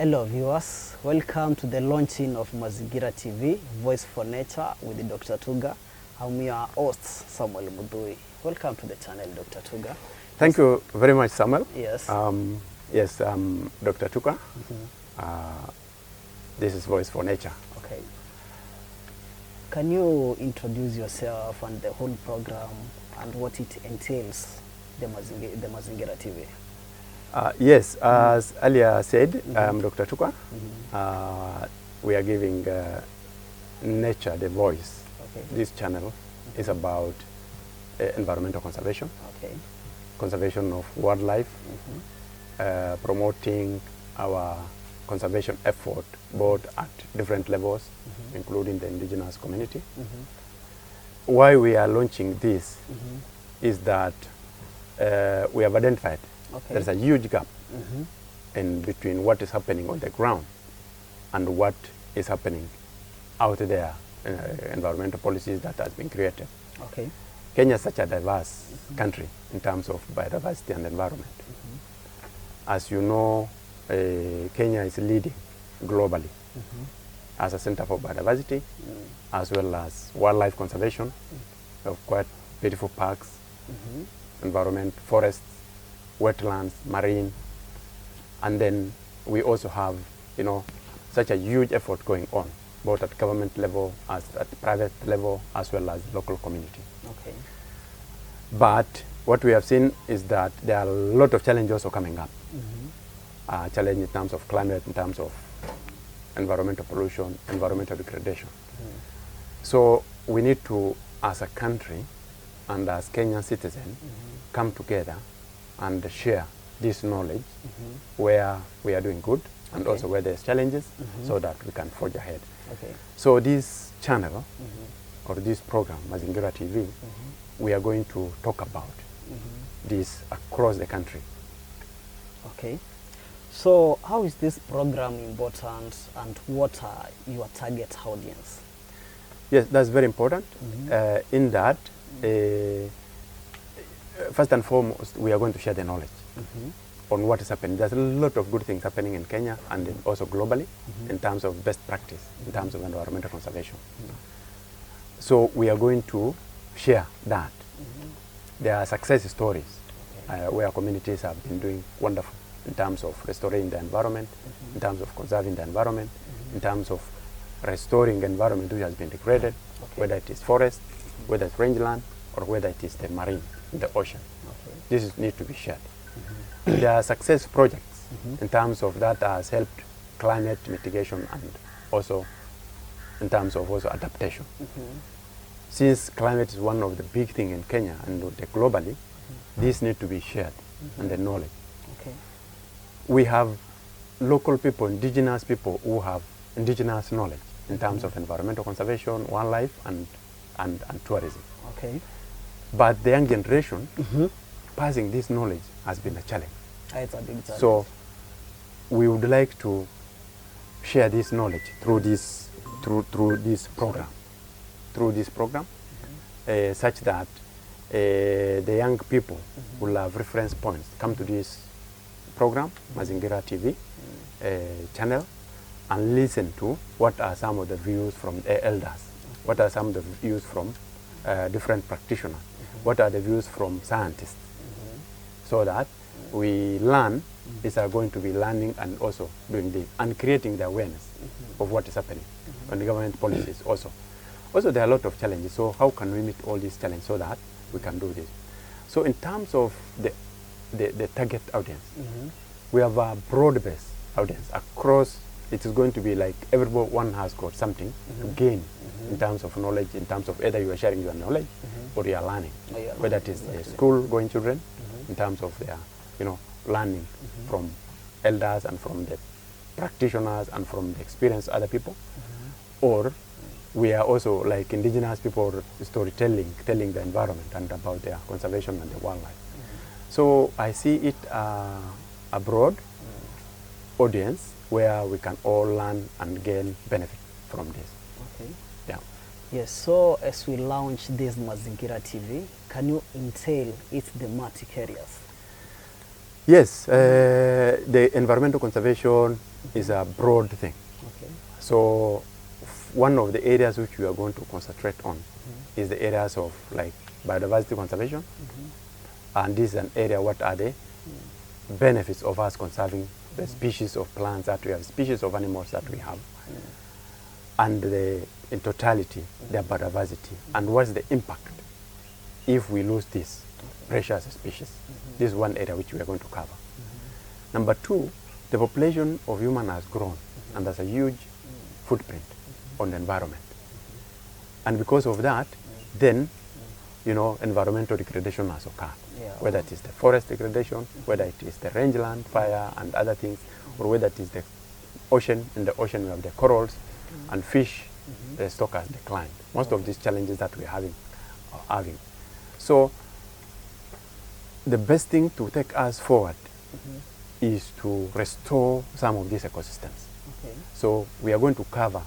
Hello viewers, welcome to the launching of Mazingira TV, Voice for Nature with Dr. Tuqa. I'm your host, Samuel Mudui. Welcome to the channel, Dr. Tuqa. Thank you very much, Samuel. Yes. Yes, I'm Dr. Tuqa. This is Voice for Nature. Okay. Can you introduce yourself and the whole program and what it entails, the Mazingira TV? Yes, as earlier said, I'm Dr. Tuqa. We are giving nature the voice. Okay. This channel is about environmental conservation, conservation of wildlife, promoting our conservation effort both at different levels, including the indigenous community. Why we are launching this is that we have identified there's a huge gap in between what is happening on the ground and what is happening out there, environmental policies that has been created. Kenya is such a diverse country in terms of biodiversity and environment. As you know, Kenya is leading globally as a center for biodiversity, as well as wildlife conservation. We have quite beautiful parks, environment, forests, wetlands, marine, and then we also have, such a huge effort going on, both at government level, as at private level, as well as local community. But what we have seen is that there are a lot of challenges also coming up. Challenge in terms of climate, in terms of environmental pollution, environmental degradation. So we need to, as a country and as Kenyan citizens, come together and share this knowledge where we are doing good and also where there's challenges so that we can forge ahead. So this channel or this program, Mazingira TV, we are going to talk about this across the country. So how is this program important and what are your target audience? Yes, that's very important. In that, first and foremost, we are going to share the knowledge on what is happening. There's a lot of good things happening in Kenya and also globally in terms of best practice, in terms of environmental conservation. So we are going to share that. There are success stories where communities have been doing wonderful in terms of restoring the environment, in terms of conserving the environment, in terms of restoring the environment which has been degraded, whether it is forest, whether it's rangeland, or whether it is the marine, the ocean. This needs to be shared. There are success projects in terms of that has helped climate mitigation and also in terms of also adaptation. Since climate is one of the big things in Kenya and globally, this needs to be shared and the knowledge. We have local people, indigenous people who have indigenous knowledge in terms of environmental conservation, wildlife, and tourism. But the young generation, passing this knowledge has been a challenge. It's a big challenge. So we would like to share this knowledge through this program, such that the young people will have reference points, come to this program, Mazingira TV channel, and listen to what are some of the views from the elders, what are some of the views from different practitioners, what are the views from scientists, so that we learn, is going to be learning and also doing this, and creating the awareness of what is happening on the government policies also. Also, there are a lot of challenges, so how can we meet all these challenges so that we can do this? So in terms of the target audience, we have a broad-based audience across. It is going to be like everyone has got something to gain in terms of knowledge, in terms of either you are sharing your knowledge or you are learning, whether it is the school-going children, in terms of their, learning from elders and from the practitioners and from the experienced other people, or we are also like indigenous people storytelling, telling the environment and about their conservation and the wildlife. So I see it a broad audience where we can all learn and gain benefit from this. Yes, so as we launch this Mazingira TV, can you entail its thematic areas? Yes, the environmental conservation is a broad thing. Okay. So one of the areas which we are going to concentrate on is the areas of like biodiversity conservation. And this is an area, what are the benefits of us conserving the species of plants that we have, species of animals that we have, and in totality, their biodiversity, and what's the impact if we lose this precious species. This is one area which we are going to cover. Number two, the population of human has grown, and there's a huge footprint on the environment. And because of that, then, you know, environmental degradation has occurred. Yeah. Whether it is the forest degradation, whether it is the rangeland fire and other things, or whether it is the ocean. In the ocean we have the corals and fish, the stock has declined. Most of these challenges that we're having are having. So the best thing to take us forward is to restore some of these ecosystems. Okay. So we are going to cover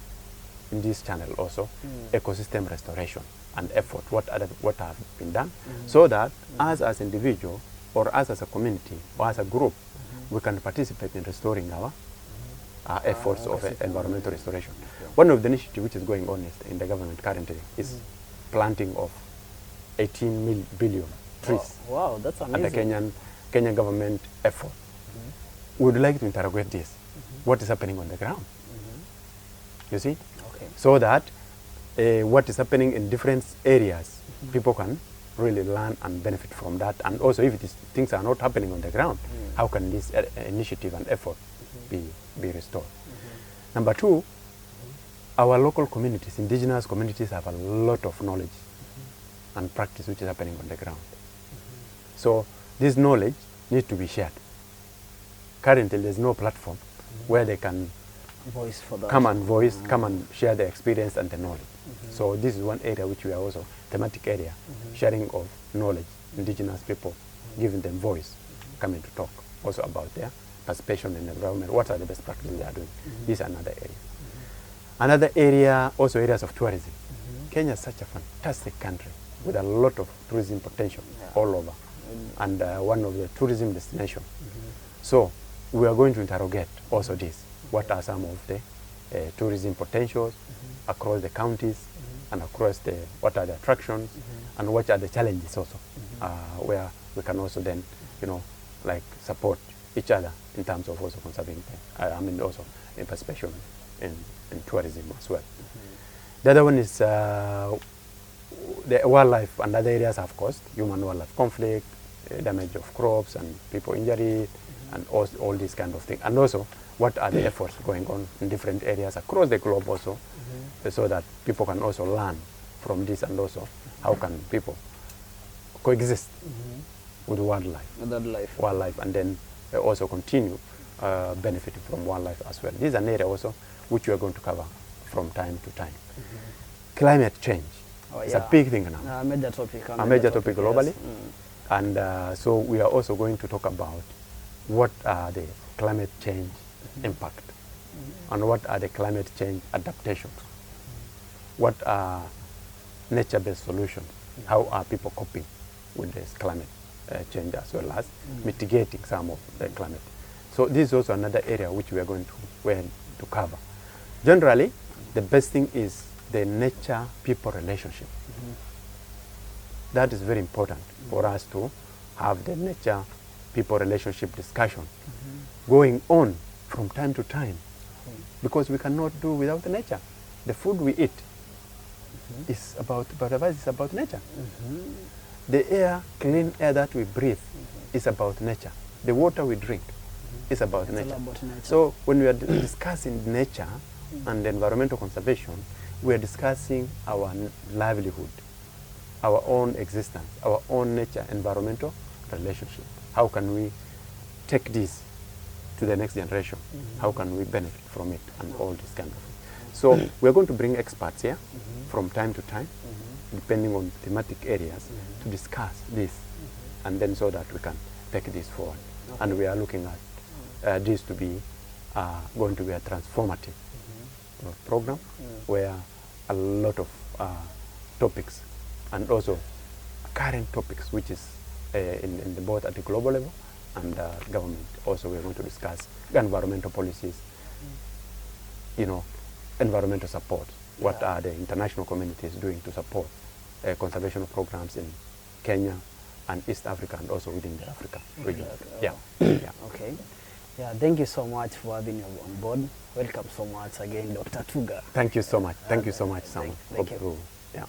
in this channel also ecosystem restoration and effort, what have been done, so that us as individual or us as a community or as a group, we can participate in restoring our efforts of environmental restoration. Okay. One of the initiatives which is going on in the government currently is planting of 18 billion trees. Wow, that's amazing. At the Kenyan government effort. We would like to interrogate this. What is happening on the ground? You see? Okay. So that what is happening in different areas, people can really learn and benefit from that. And also, if things are not happening on the ground, how can this initiative and effort be restored? Number two, our local communities, indigenous communities, have a lot of knowledge and practice which is happening on the ground. So this knowledge needs to be shared. Currently, there's no platform where they can Voice for that. come and share their experience and the knowledge. So this is one area which we are also, thematic area, sharing of knowledge, indigenous people, giving them voice, coming to talk also about their participation in the environment, what are the best practices they are doing. This is another area. Another area, also areas of tourism. Kenya is such a fantastic country with a lot of tourism potential all over, and one of the tourism destinations. So we are going to interrogate also this. What are some of the tourism potentials across the counties and across what are the attractions and what are the challenges also, where we can also then, you know, like support each other in terms of also conserving, also in participation in tourism as well. The other one is the wildlife and other areas have caused human-wildlife conflict, damage of crops and people injury, and all these kind of things. And also, what are the efforts going on in different areas across the globe also, so that people can also learn from this, and also how can people coexist with wildlife, and then also continue benefiting from wildlife as well. This is an area also which we are going to cover from time to time. Climate change is a big thing now. A major topic. A major topic globally. Yes. And so we are also going to talk about what are the climate change impact and what are the climate change adaptations. What are nature-based solutions? How are people coping with this climate change, as well as mitigating some of the climate? So this is also another area which we are going to cover. Generally, the best thing is the nature-people relationship. That is very important for us to have the nature-people relationship discussion going on from time to time, because we cannot do without the nature. The food we eat is about biodiversity, is about nature. The air, clean air that we breathe is about nature. The water we drink is about nature. So when we are discussing nature and environmental conservation, we are discussing our livelihood, our own existence, our own nature-environmental relationship. How can we take this to the next generation? How can we benefit from it, and all this kind of thing. So we're going to bring experts here from time to time, depending on thematic areas, to discuss this, and then so that we can take this forward. And we are looking at this to be going to be a transformative program, where a lot of topics, and also current topics, which is in both at the global level and government. Also, we're going to discuss environmental policies, you know, environmental support. What are the international communities doing to support conservation programs in Kenya and East Africa and also within the Africa region? Yeah. Yeah. Okay. Yeah, thank you so much for having you on board. Welcome so much again, Dr. Tuqa. Thank you so much. Thank you so much, Sam. Thank you. Yeah.